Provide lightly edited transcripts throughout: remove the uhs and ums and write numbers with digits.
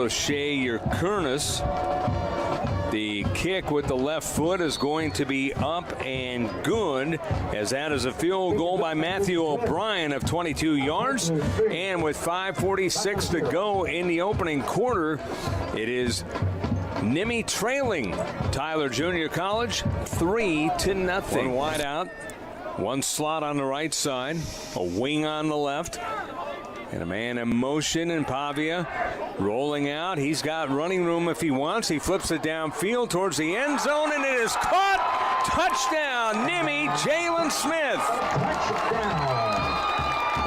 Lachey Yerkurnis. The kick with the left foot is going to be up and good, as that is a field goal by Matthew O'Brien of 22 yards. And with 5:46 to go in the opening quarter, it is Nimme trailing Tyler Junior College 3-0. One wide out, one slot on the right side, a wing on the left, and a man in motion, and Pavia rolling out. He's got running room if he wants. He flips it downfield towards the end zone, and it is caught. Touchdown, Nimme, Jalen Smith.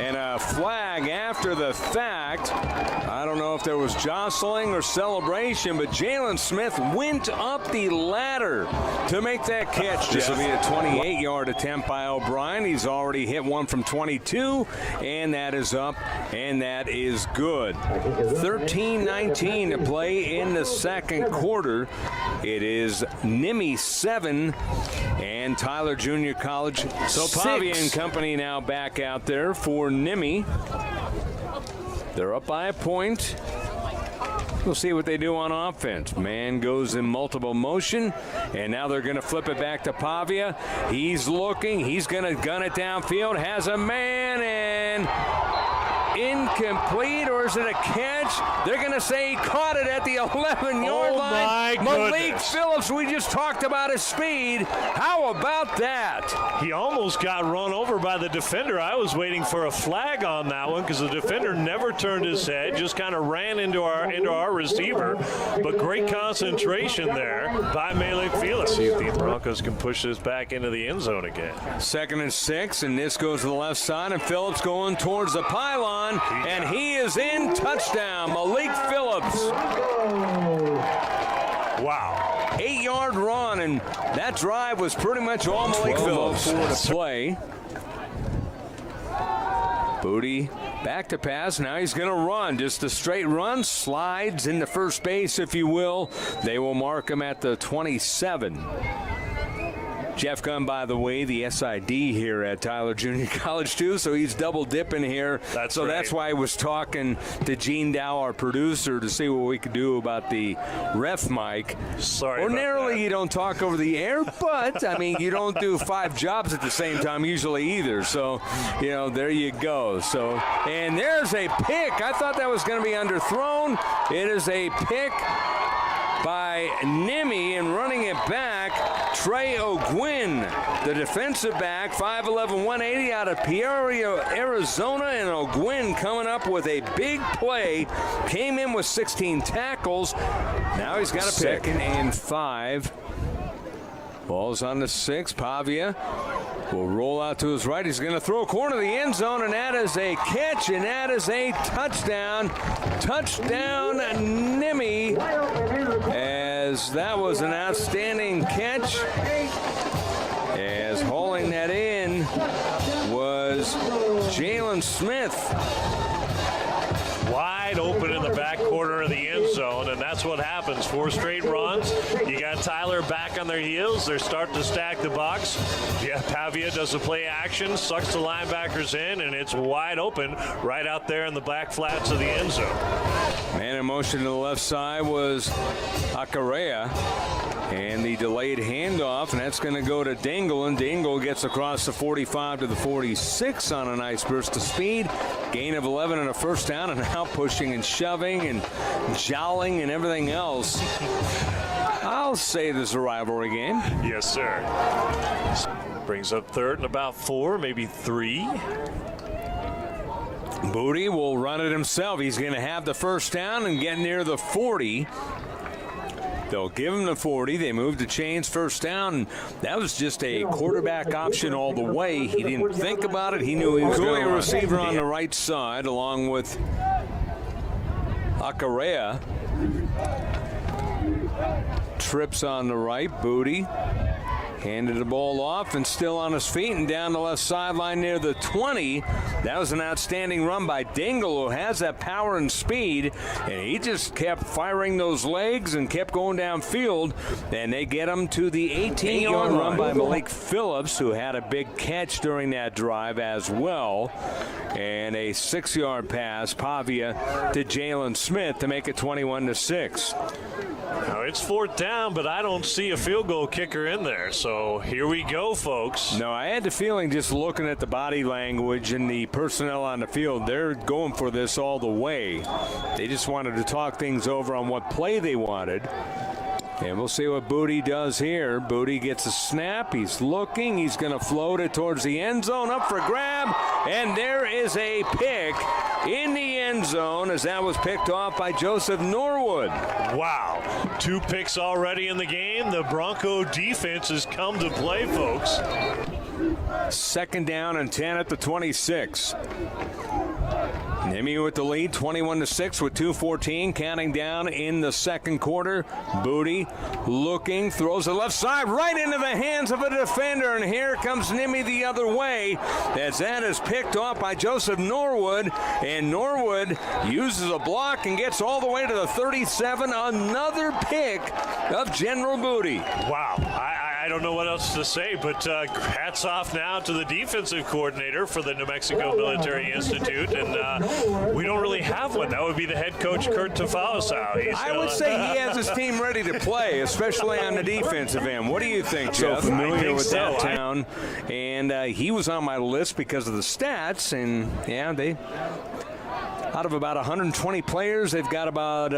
And a flag after the fact. I don't know if there was jostling or celebration, but Jalen Smith went up the ladder to make that catch. This will be a 28-yard attempt by O'Brien. He's already hit one from 22, and that is up, and that is good. 13-19 to play in the second quarter. It is Nimme 7 and Tyler Junior College 6. Pavia and company now back out there for Nimme. They're up by a point. We'll see what they do on offense. Man goes in multiple motion, and now they're going to flip it back to Pavia. He's looking. He's going to gun it downfield. Has a man, and incomplete, or is it a catch? They're going to say he caught it at the 11-yard line. Malik Phillips, we just talked about his speed. How about that? He almost got run over by the defender. I was waiting for a flag on that one because the defender never turned his head, just kind of ran into our receiver. But great concentration there by Malik Phillips. See if the Broncos can push this back into the end zone again. 2nd and 6, and this goes to the left side, and Phillips going towards the pylon, and he is in. Touchdown, Malik Phillips. Wow. 8-yard run, and that drive was pretty much all Malik Phillips to play. Booty back to pass. Now he's going to run. Just a straight run. Slides into first base, if you will. They will mark him at the 27. Jeff Gunn, by the way, the SID here at Tyler Junior College, too, so he's double dipping here. That's why I was talking to Gene Dow, our producer, to see what we could do about the ref mic. Sorry. Ordinarily, you don't talk over the air, but, I mean, you don't do 5 jobs at the same time usually either. So, you know, there you go. So, and there's a pick. I thought that was going to be underthrown. It is a pick by Nimme, and running it back, Trey O'Gwin, the defensive back, 5'11", 180 out of Peoria, Arizona, and O'Gwin coming up with a big play. Came in with 16 tackles. Now he's got a pick. 2nd and 5. Ball's on the 6. Pavia will roll out to his right. He's going to throw a corner of the end zone, and that is a catch, and that is a touchdown. Touchdown, Nimme, as that was an outstanding catch. As hauling that in was Jalen Smith. Wide open in the back corner of the end zone, and that's what happens. 4 straight runs. You got Tyler back on their heels. They're starting to stack the box. Yeah, Pavia does the play action, sucks the linebackers in, and it's wide open right out there in the back flats of the end zone. Man in motion to the left side was Akarea. And the delayed handoff, and that's going to go to Dingle, and Dingle gets across the 45 to the 46 on a nice burst of speed. Gain of 11 and a first down, and now pushing and shoving and jowling and everything else. I'll say this is a rivalry game. Yes, sir. Brings up 3rd and about 4, maybe 3. Booty will run it himself. He's going to have the first down and get near the 40. They'll give him the 40. They move the chains, first down. That was just a quarterback option all the way. He didn't think about it. He knew he was going to receiver on the right side, along with Akarea. Trips on the right. Booty Handed the ball off and still on his feet and down the left sideline near the 20. That was an outstanding run by Dingle, who has that power and speed, and he just kept firing those legs and kept going downfield, and they get him to the 18-yard run by Malik Phillips, who had a big catch during that drive as well, and a 6-yard pass, Pavia, to Jalen Smith to make it 21-6. Now it's 4th down, but I don't see a field goal kicker in there. So here we go, folks. No, I had the feeling just looking at the body language and the personnel on the field, they're going for this all the way. They just wanted to talk things over on what play they wanted. And we'll see what Booty does here. Booty gets a snap. He's looking. He's going to float it towards the end zone. Up for grab. And there is a pick in the end zone as that was picked off by Joseph Norwood. Wow. 2 picks already in the game. The Bronco defense has come to play, folks. 2nd down and 10 at the 26. Nimmie with the lead, 21-6 with 2:14 counting down in the 2nd quarter. Booty looking, throws the left side right into the hands of a defender, and here comes Nimmie the other way as that is picked off by Joseph Norwood, and Norwood uses a block and gets all the way to the 37. Another pick of General Booty. Wow. I don't know what else to say, but hats off now to the defensive coordinator for the New Mexico Military Institute, and we don't really have one. That would be the head coach, Kurt Tafauasau. I would say he has his team ready to play, especially on the defensive end. What do you think, Jeff? So familiar with that town, and he was on my list because of the stats, and yeah, they... Out of about 120 players, they've got about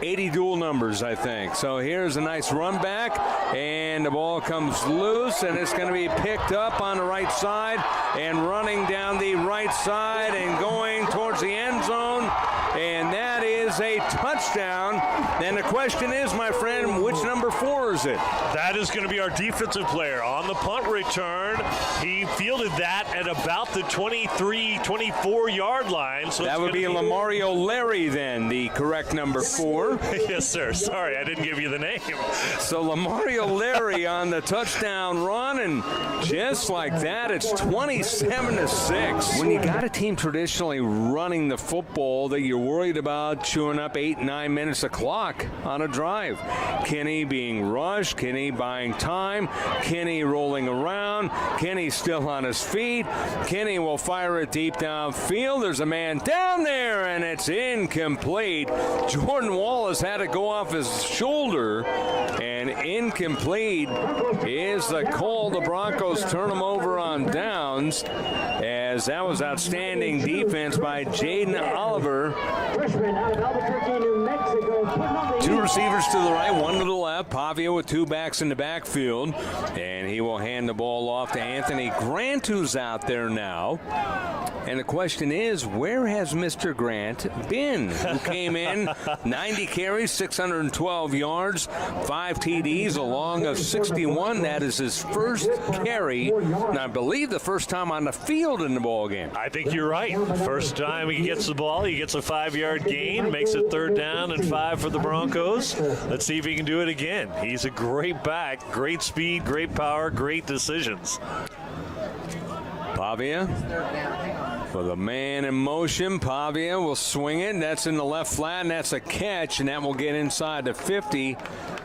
80 dual numbers, I think. So here's a nice run back, and the ball comes loose, and it's going to be picked up on the right side and running down the right side and going towards the end zone, and that is a touchdown. And the question is, my friend, which number 4 is it? That is going to be our defensive player on the punt return. He fielded that at about the 23, 24-yard line. So that would be Lamario Larry, then, the correct number 4. Yes, sir. Sorry, I didn't give you the name. So Lamario Larry on the touchdown run, and just like that, it's 27-6. When you got a team traditionally running the football that you're worried about chewing up 8-9 minutes of clock on a drive. Kenny being rushed, Kenny buying time, Kenny rolling around, Kenny still on his feet. Kenny will fire it deep downfield. There's a man down there, and it's incomplete. Jordan Wallace had to go off his shoulder, and incomplete is the call. The Broncos turn them over on downs, as that was outstanding defense by Jaden Oliver. Two receivers to the right, one to the left. Pavia with 2 backs in the backfield, and he will hand the ball off to Anthony Grant, who's out there now. And the question is, where has Mr. Grant been? Who came in 90 carries, 612 yards, 5 TDs, along of 61. That is his first carry, and I believe the first time on the field in the ball game. I think you're right. First time he gets the ball, he gets a 5-yard gain, makes it 3rd down and 5 for the Broncos. Let's see if he can do it again. He's a great back, great speed, great power, great decisions. Pavia with a man in motion. Pavia will swing it. That's in the left flat, and that's a catch, and that will get inside the 50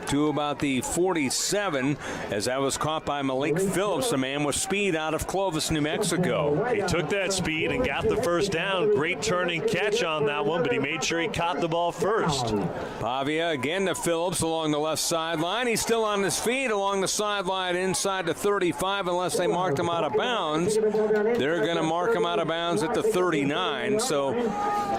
to about the 47, as that was caught by Malik Phillips, a man with speed out of Clovis, New Mexico. He took that speed and got the first down. Great turning catch on that one, but he made sure he caught the ball first. Pavia again to Phillips along the left sideline. He's still on his feet along the sideline inside the 35, unless they marked him out of bounds. They're going to mark him out of bounds at the 39. So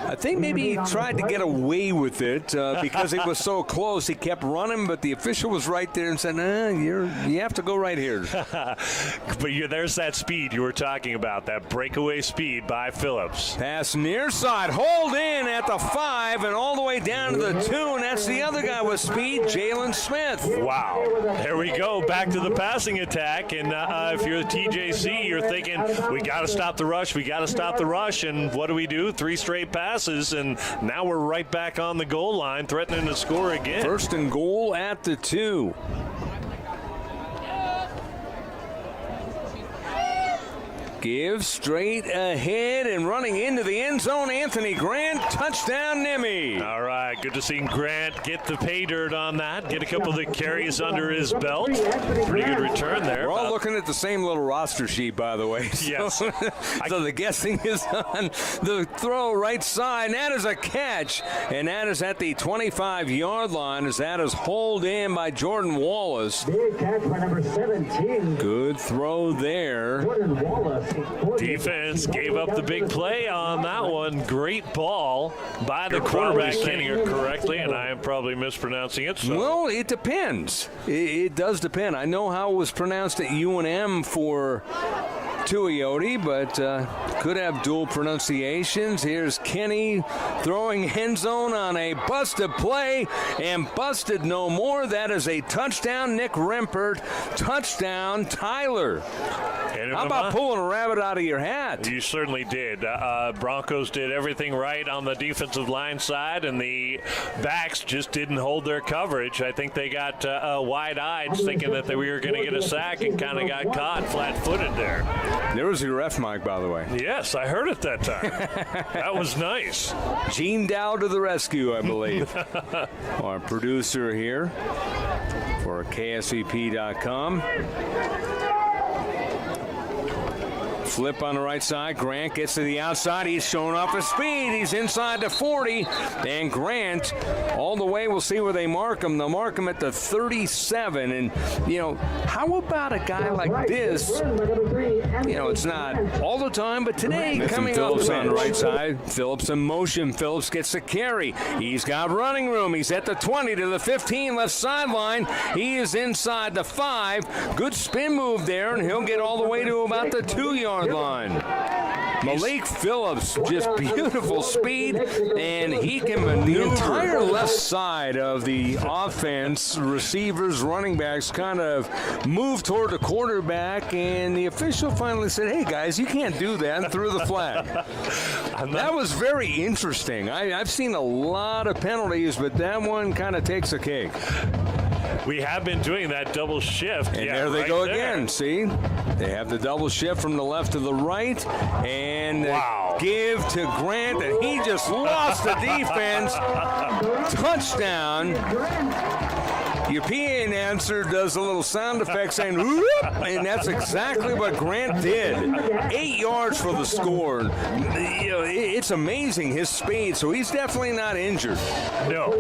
I think maybe he tried to get away with it because it was so close. He kept running, but the official was right there and said, you have to go right here. But there's that speed you were talking about, that breakaway speed by Phillips. Pass near side, hold in at the 5 and all the way down to the 2, and that's the other guy with speed, Jalen Smith. Wow. There we go, back to the passing attack, and if you're the TJC, you're thinking, we got to stop the rush, and what do? 3 straight passes, and now we're right back on the goal line, threatening to score again. 1st and goal at the 2. Give straight ahead and running into the end zone, Anthony Grant. Touchdown, Nimmie. All right, good to see Grant get the pay dirt on that, get a couple of the carries under his belt. Pretty good return there. We're all looking at the same little roster sheet, by the way. Yes. So the guessing is on the throw right side, and that is a catch, and that is at the 25-yard line as that is hauled in by Jordan Wallace. Big catch by number 17. Good throw there. Jordan Wallace. Defense gave up the big play on that one. Great ball by the quarterback, getting it correctly, and I am probably mispronouncing it. So. Well, it depends. It does depend. I know how it was pronounced at UNM for Tuioti, but could have dual pronunciations. Here's Kenny throwing end zone on a busted play, and busted no more. That is a touchdown, Nick Rempert. Touchdown, Tyler. How about pulling a rabbit out of your hat? You certainly did. Broncos did everything right on the defensive line side, and the backs just didn't hold their coverage. I think they got wide-eyed thinking that we were going to get a sack and kind of got caught flat-footed there. There was your ref mic, by the way. Yes, I heard it that time. That was nice. Gene Dow to the rescue, I believe. Our producer here for KSVP.com. Flip on the right side. Grant gets to the outside. He's showing off his speed. He's inside the 40. And Grant all the way. We'll see where they mark him. They'll mark him at the 37. And, how about a guy like this? It's not all the time, but today coming Phillips on the right side. Phillips in motion. Phillips gets the carry. He's got running room. He's at the 20 to the 15 left sideline. He is inside the 5. Good spin move there, and he'll get all the way to about the 2-yard line. Malik Phillips, just beautiful speed, and he can maneuver. The entire left side of the offense, receivers, running backs, kind of moved toward the quarterback, and the official finally said, hey, guys, you can't do that, and threw the flag. That was very interesting. I've seen a lot of penalties, but that one kind of takes a cake. We have been doing that double shift. And there they go again. See? They have the double shift from the left to the right. And give to Grant, and he just lost the defense. Touchdown. Your PA announcer does a little sound effect saying, whoop, and that's exactly what Grant did. 8 yards for the score. It's amazing, his speed, so he's definitely not injured. No,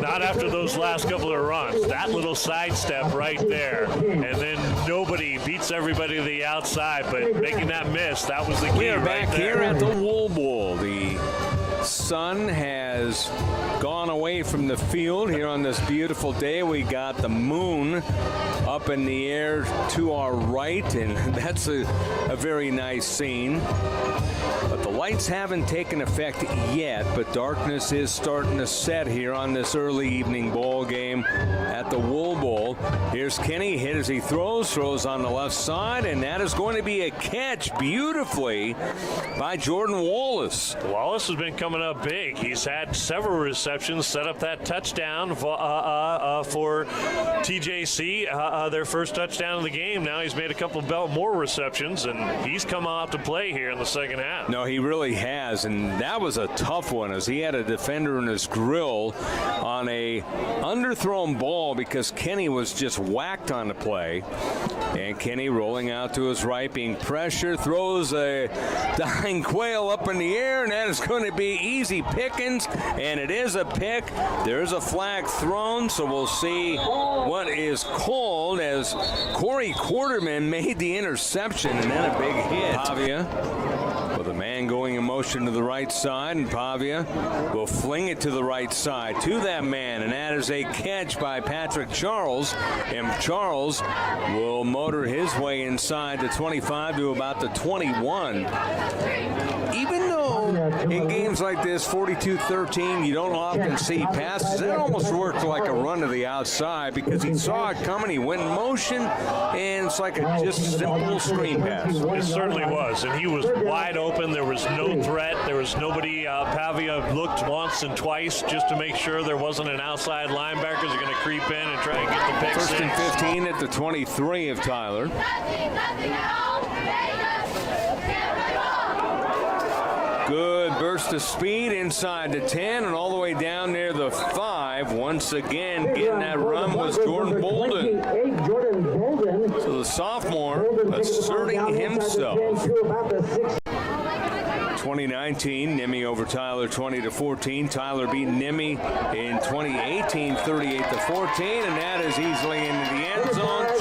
not after those last couple of runs. That little sidestep right there, and then nobody beats everybody to the outside, but making that miss, that was the key. We are right back there. here at the Wool Bowl. The sun has gone away from the field here on this beautiful day. We got the moon up in the air to our right, and that's a very nice scene. But the lights haven't taken effect yet, but darkness is starting to set here on this early evening ball game at the Wool Bowl. Here's Kenny, hit as he throws on the left side, and that is going to be a catch beautifully by Jordan Wallace. Wallace has been coming up big. He's had several receptions, set up that touchdown for TJC, their first touchdown of the game. Now he's made a couple more receptions, and he's come out to play here in the second half. No, he really has, and that was a tough one as he had a defender in his grill on a underthrown ball because Kenny was just whacked on the play. And Kenny rolling out to his right, being pressured, throws a dying quail up in the air, and that is going to be easy pickings, and it is a pick. There's a flag thrown, so we'll see what is called as Corey Quarterman made the interception, and then a big hit. Pavia with a man going in motion to the right side, and Pavia will fling it to the right side to that man, and that is a catch by Patrick Charles, and Charles will motor his way inside the 25 to about the 21. Even though in games like this, 42-13, you don't often see passes, it almost worked like a run to the outside because he saw it coming, he went in motion, and it's like a just simple screen pass. It certainly was, and he was wide open. There was no threat. There was nobody. Pavia looked once and twice just to make sure there wasn't an outside linebacker who's going to creep in and try and get the pick. First and 15 at the 23 of Tyler. Good burst of speed inside the 10 and all the way down near the 5. Once again, getting that run was Jordan Bolden. So the sophomore asserting himself. 2019, Nimmie over Tyler 20-14. Tyler beat Nimmie in 2018, 38-14, and that is easily into the end zone.